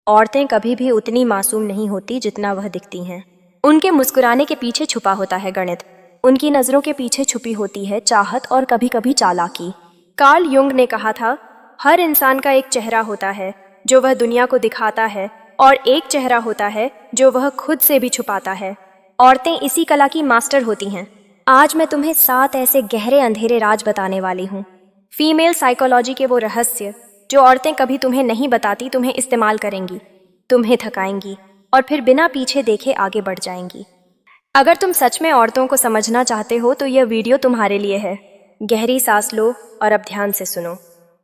औरतें कभी भी उतनी मासूम नहीं होती जितना वह दिखती हैं। उनके मुस्कुराने के पीछे छुपा होता है गणित, उनकी नज़रों के पीछे छुपी होती है चाहत और कभी कभी चालाकी। कार्ल युंग ने कहा था, हर इंसान का एक चेहरा होता है जो वह दुनिया को दिखाता है और एक चेहरा होता है जो वह खुद से भी छुपाता है। औरतें इसी कला की मास्टर होती हैं। आज मैं तुम्हें 7 ऐसे गहरे अंधेरे राज बताने वाली हूँ। फीमेल साइकोलॉजी के वो रहस्य जो औरतें कभी तुम्हें नहीं बताती, तुम्हें इस्तेमाल करेंगी, तुम्हें थकाएंगी और फिर बिना पीछे देखे आगे बढ़ जाएंगी। अगर तुम सच में औरतों को समझना चाहते हो तो यह वीडियो तुम्हारे लिए है। गहरी सांस लो और अब ध्यान से सुनो।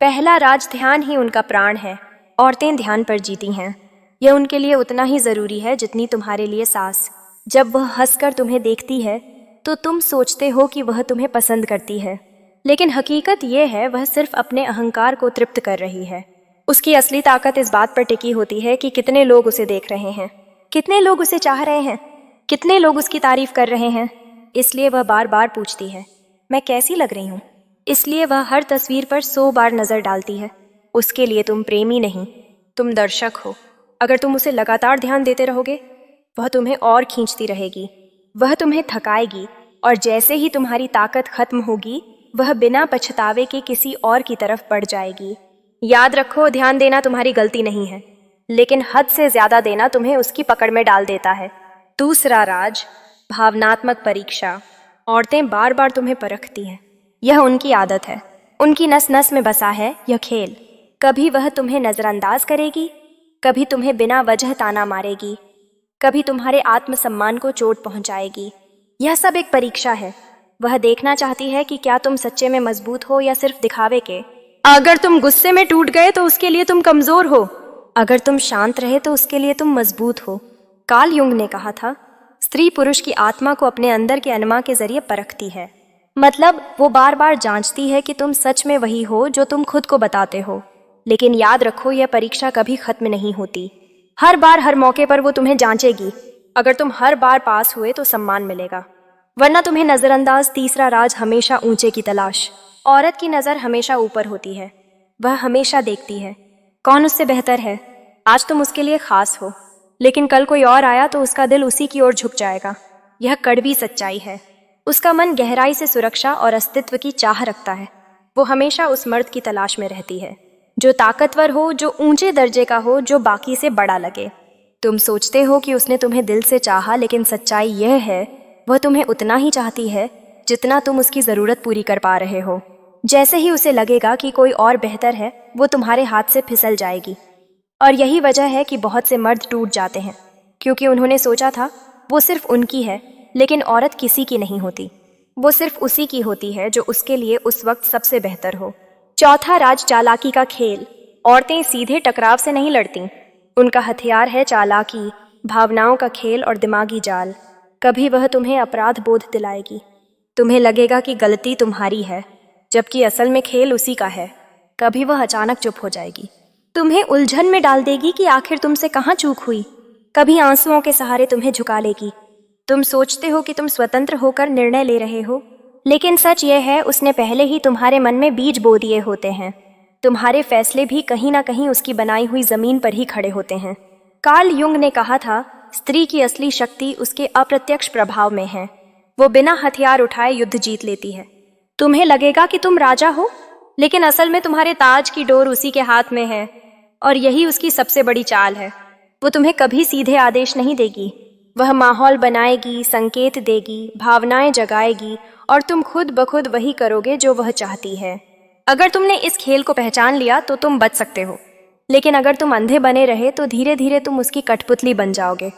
पहला राज, ध्यान ही उनका प्राण है। औरतें ध्यान पर जीती हैं। यह उनके लिए उतना ही जरूरी है जितनी तुम्हारे लिए सांस। जब वह हंसकर तुम्हें देखती है तो तुम सोचते हो कि वह तुम्हें पसंद करती है, लेकिन हकीकत यह है वह सिर्फ अपने अहंकार को तृप्त कर रही है। उसकी असली ताकत इस बात पर टिकी होती है कि कितने लोग उसे देख रहे हैं, कितने लोग उसे चाह रहे हैं, कितने लोग उसकी तारीफ कर रहे हैं। इसलिए वह बार बार पूछती है, मैं कैसी लग रही हूँ। इसलिए वह हर तस्वीर पर 100 बार नजर डालती है। उसके लिए तुम प्रेमी नहीं, तुम दर्शक हो। अगर तुम उसे लगातार ध्यान देते रहोगे, वह तुम्हें और खींचती रहेगी। वह तुम्हें थकाएगी और जैसे ही तुम्हारी ताकत खत्म होगी, वह बिना पछतावे के किसी और की तरफ बढ़ जाएगी। याद रखो, ध्यान देना तुम्हारी गलती नहीं है, लेकिन हद से ज्यादा देना तुम्हें उसकी पकड़ में डाल देता है। दूसरा राज, भावनात्मक परीक्षा। औरतें बार बार तुम्हें परखती हैं। यह उनकी आदत है, उनकी नस नस में बसा है यह खेल। कभी वह तुम्हें नजरअंदाज करेगी, कभी तुम्हें बिना वजह ताना मारेगी, कभी तुम्हारे आत्मसम्मान को चोट पहुंचाएगी। यह सब एक परीक्षा है। वह देखना चाहती है कि क्या तुम सच्चे में मजबूत हो या सिर्फ दिखावे के। अगर तुम गुस्से में टूट गए तो उसके लिए तुम कमजोर हो, अगर तुम शांत रहे तो उसके लिए तुम मजबूत हो। कार्ल युंग ने कहा था, स्त्री पुरुष की आत्मा को अपने अंदर के अनमा के जरिए परखती है। मतलब वो बार बार जांचती है कि तुम सच में वही हो जो तुम खुद को बताते हो। लेकिन याद रखो, यह परीक्षा कभी खत्म नहीं होती। हर बार, हर मौके पर वो तुम्हें जांचेगी। अगर तुम हर बार पास हुए तो सम्मान मिलेगा, वरना तुम्हें नजरअंदाज। तीसरा राज, हमेशा ऊंचे की तलाश। औरत की नजर हमेशा ऊपर होती है। वह हमेशा देखती है कौन उससे बेहतर है। आज तुम उसके लिए खास हो, लेकिन कल कोई और आया तो उसका दिल उसी की ओर झुक जाएगा। यह कड़वी सच्चाई है। उसका मन गहराई से सुरक्षा और अस्तित्व की चाह रखता है। वो हमेशा उस मर्द की तलाश में रहती है जो ताकतवर हो, जो ऊंचे दर्जे का हो, जो बाकी से बड़ा लगे। तुम सोचते हो कि उसने तुम्हें दिल से चाहा, लेकिन सच्चाई यह है वह तुम्हें उतना ही चाहती है जितना तुम उसकी ज़रूरत पूरी कर पा रहे हो। जैसे ही उसे लगेगा कि कोई और बेहतर है, वो तुम्हारे हाथ से फिसल जाएगी। और यही वजह है कि बहुत से मर्द टूट जाते हैं, क्योंकि उन्होंने सोचा था वो सिर्फ उनकी है, लेकिन औरत किसी की नहीं होती। वो सिर्फ उसी की होती है जो उसके लिए उस वक्त सबसे बेहतर हो। चौथा राज, चालाकी का खेल। औरतें सीधे टकराव से नहीं लड़ती, उनका हथियार है चालाकी, भावनाओं का खेल और दिमागी जाल। कभी वह तुम्हें अपराध बोध दिलाएगी, तुम्हें लगेगा कि गलती तुम्हारी है, जबकि असल में खेल उसी का है। कभी वह अचानक चुप हो जाएगी, तुम्हें उलझन में डाल देगी कि आखिर तुमसे कहाँ चूक हुई। कभी आंसुओं के सहारे तुम्हें झुका लेगी। तुम सोचते हो कि तुम स्वतंत्र होकर निर्णय ले रहे हो, लेकिन सच यह है उसने पहले ही तुम्हारे मन में बीज बो दिए होते हैं। तुम्हारे फैसले भी कहीं ना कहीं उसकी बनाई हुई जमीन पर ही खड़े होते हैं। कार्ल युंग ने कहा था, स्त्री की असली शक्ति उसके अप्रत्यक्ष प्रभाव में है। वो बिना हथियार उठाए युद्ध जीत लेती है। तुम्हें लगेगा कि तुम राजा हो, लेकिन असल में तुम्हारे ताज की डोर उसी के हाथ में है, और यही उसकी सबसे बड़ी चाल है। वो तुम्हें कभी सीधे आदेश नहीं देगी। वह माहौल बनाएगी, संकेत देगी, भावनाएं जगाएगी, और तुम खुद ब खुद वही करोगे जो वह चाहती है। अगर तुमने इस खेल को पहचान लिया तो तुम बच सकते हो, लेकिन अगर तुम अंधे बने रहे तो धीरे धीरे तुम उसकी कठपुतली बन जाओगे।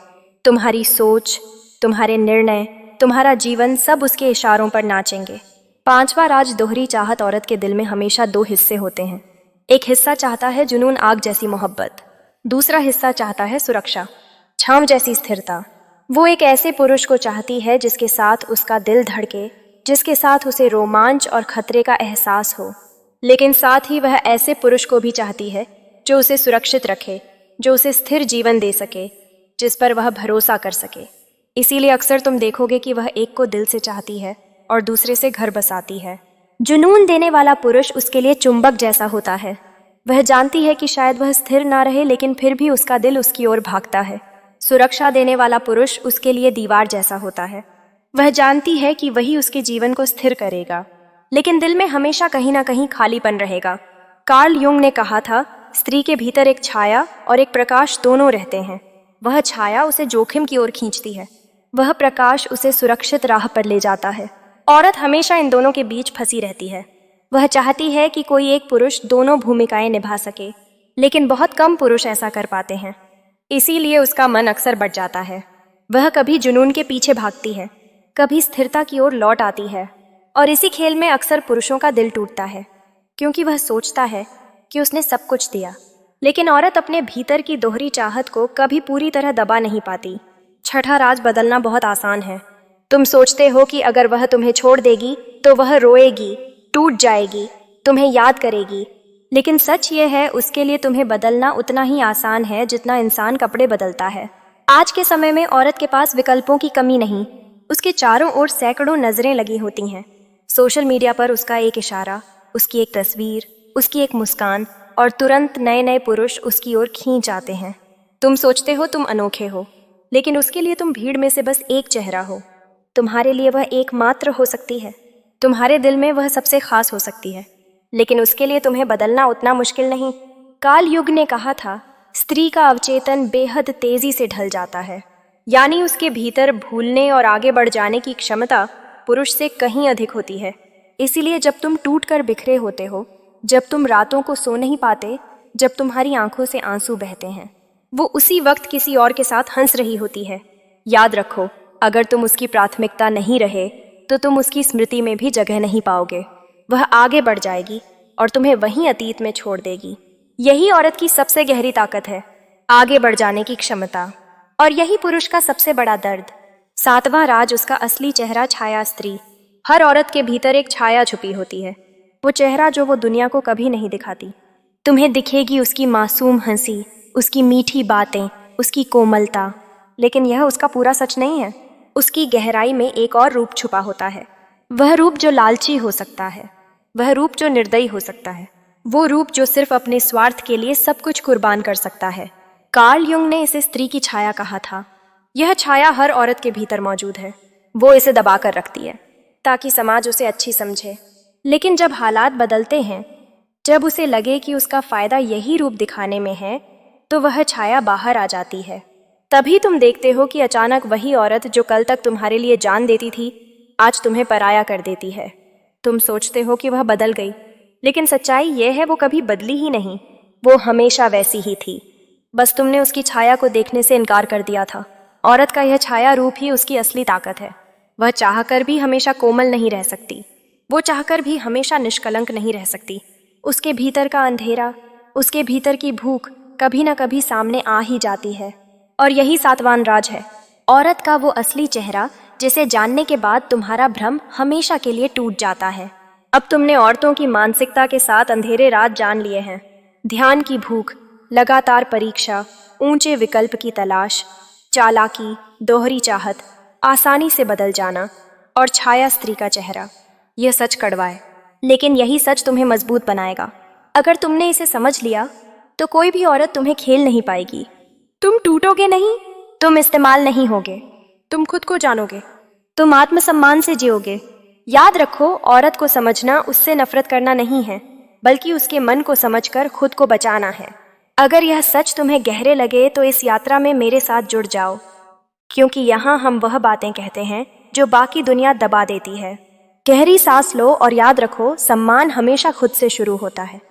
तुम्हारी सोच, तुम्हारे निर्णय, तुम्हारा जीवन सब उसके इशारों पर नाचेंगे। पांचवा राज, दोहरी चाहत। औरत के दिल में हमेशा 2 हिस्से होते हैं। एक हिस्सा चाहता है जुनून, आग जैसी मोहब्बत। दूसरा हिस्सा चाहता है सुरक्षा, छांव जैसी स्थिरता। वो एक ऐसे पुरुष को चाहती है जिसके साथ उसका दिल धड़के, जिसके साथ उसे रोमांच और खतरे का एहसास हो। लेकिन साथ ही वह ऐसे पुरुष को भी चाहती है जो उसे सुरक्षित रखे, जो उसे स्थिर जीवन दे सके, जिस पर वह भरोसा कर सके। इसीलिए अक्सर तुम देखोगे कि वह एक को दिल से चाहती है और दूसरे से घर बसाती है। जुनून देने वाला पुरुष उसके लिए चुंबक जैसा होता है। वह जानती है कि शायद वह स्थिर ना रहे, लेकिन फिर भी उसका दिल उसकी ओर भागता है। सुरक्षा देने वाला पुरुष उसके लिए दीवार जैसा होता है। वह जानती है कि वही उसके जीवन को स्थिर करेगा, लेकिन दिल में हमेशा कहीं ना कहीं खालीपन रहेगा। कार्ल युंग ने कहा था, स्त्री के भीतर एक छाया और एक प्रकाश दोनों रहते हैं। वह छाया उसे जोखिम की ओर खींचती है, वह प्रकाश उसे सुरक्षित राह पर ले जाता है। औरत हमेशा इन दोनों के बीच फंसी रहती है। वह चाहती है कि कोई एक पुरुष दोनों भूमिकाएं निभा सके, लेकिन बहुत कम पुरुष ऐसा कर पाते हैं। इसीलिए उसका मन अक्सर बढ़ जाता है। वह कभी जुनून के पीछे भागती है, कभी स्थिरता की ओर लौट आती है, और इसी खेल में अक्सर पुरुषों का दिल टूटता है, क्योंकि वह सोचता है कि उसने सब कुछ दिया, लेकिन औरत अपने भीतर की दोहरी चाहत को कभी पूरी तरह दबा नहीं पाती। छठा राज बदलना बहुत आसान है। तुम सोचते हो कि अगर वह तुम्हें छोड़ देगी तो वह रोएगी, टूट जाएगी, तुम्हें याद करेगी, लेकिन सच ये है उसके लिए तुम्हें बदलना उतना ही आसान है जितना इंसान कपड़े बदलता है। आज के समय में औरत के पास विकल्पों की कमी नहीं, उसके चारों ओर सैकड़ों नजरें लगी होती हैं। सोशल मीडिया पर उसका एक इशारा, उसकी एक तस्वीर, उसकी एक मुस्कान, और तुरंत नए नए पुरुष उसकी ओर खींच आते हैं। तुम सोचते हो तुम अनोखे हो, लेकिन उसके लिए तुम भीड़ में से बस एक चेहरा हो। तुम्हारे लिए वह एकमात्र हो सकती है, तुम्हारे दिल में वह सबसे खास हो सकती है, लेकिन उसके लिए तुम्हें बदलना उतना मुश्किल नहीं। काल युग ने कहा था, स्त्री का अवचेतन बेहद तेजी से ढल जाता है, यानी उसके भीतर भूलने और आगे बढ़ जाने की क्षमता पुरुष से कहीं अधिक होती है। इसीलिए जब तुम टूट कर बिखरे होते हो, जब तुम रातों को सो नहीं पाते, जब तुम्हारी आंखों से आंसू बहते हैं, वो उसी वक्त किसी और के साथ हंस रही होती है। याद रखो, अगर तुम उसकी प्राथमिकता नहीं रहे तो तुम उसकी स्मृति में भी जगह नहीं पाओगे। वह आगे बढ़ जाएगी और तुम्हें वहीं अतीत में छोड़ देगी। यही औरत की सबसे गहरी ताकत है, आगे बढ़ जाने की क्षमता, और यही पुरुष का सबसे बड़ा दर्द। सातवां राज, उसका असली चेहरा, छाया स्त्री। हर औरत के भीतर एक छाया छुपी होती है, वो चेहरा जो वो दुनिया को कभी नहीं दिखाती। तुम्हें दिखेगी उसकी मासूम हंसी, उसकी मीठी बातें, उसकी कोमलता, लेकिन यह उसका पूरा सच नहीं है। उसकी गहराई में एक और रूप छुपा होता है, वह रूप जो लालची हो सकता है, वह रूप जो निर्दयी हो सकता है, वो रूप जो सिर्फ अपने स्वार्थ के लिए सब कुछ कुर्बान कर सकता है। कार्ल युंग ने इसे स्त्री की छाया कहा था। यह छाया हर औरत के भीतर मौजूद है, वो इसे दबा कर रखती है ताकि समाज उसे अच्छी समझे। लेकिन जब हालात बदलते हैं, जब उसे लगे कि उसका फायदा यही रूप दिखाने में है, तो वह छाया बाहर आ जाती है। तभी तुम देखते हो कि अचानक वही औरत जो कल तक तुम्हारे लिए जान देती थी, आज तुम्हें पराया कर देती है। तुम सोचते हो कि वह बदल गई, लेकिन सच्चाई यह है वो कभी बदली ही नहीं, वो हमेशा वैसी ही थी। बस तुमने उसकी छाया को देखने से इनकार कर दिया था। औरत का यह छाया रूप ही उसकी असली ताकत है। वह चाहकर भी हमेशा कोमल नहीं रह सकती, वो चाहकर भी हमेशा निष्कलंक नहीं रह सकती। उसके भीतर का अंधेरा, उसके भीतर की भूख कभी ना कभी सामने आ ही जाती है। और यही सातवां राज है, औरत का वो असली चेहरा जिसे जानने के बाद तुम्हारा भ्रम हमेशा के लिए टूट जाता है। अब तुमने औरतों की मानसिकता के साथ अंधेरे राज जान लिए हैं। ध्यान की भूख, लगातार परीक्षा, ऊंचे विकल्प की तलाश, चालाकी, दोहरी चाहत, आसानी से बदल जाना, और छाया स्त्री का चेहरा। यह सच कड़वा है, लेकिन यही सच तुम्हें मजबूत बनाएगा। अगर तुमने इसे समझ लिया तो कोई भी औरत तुम्हें खेल नहीं पाएगी। तुम टूटोगे नहीं, तुम इस्तेमाल नहीं होगे, तुम खुद को जानोगे, तुम आत्मसम्मान से जियोगे। याद रखो, औरत को समझना उससे नफरत करना नहीं है, बल्कि उसके मन को समझकर खुद को बचाना है। अगर यह सच तुम्हें गहरे लगे तो इस यात्रा में मेरे साथ जुड़ जाओ, क्योंकि यहाँ हम वह बातें कहते हैं जो बाकी दुनिया दबा देती है। गहरी सांस लो और याद रखो, सम्मान हमेशा खुद से शुरू होता है।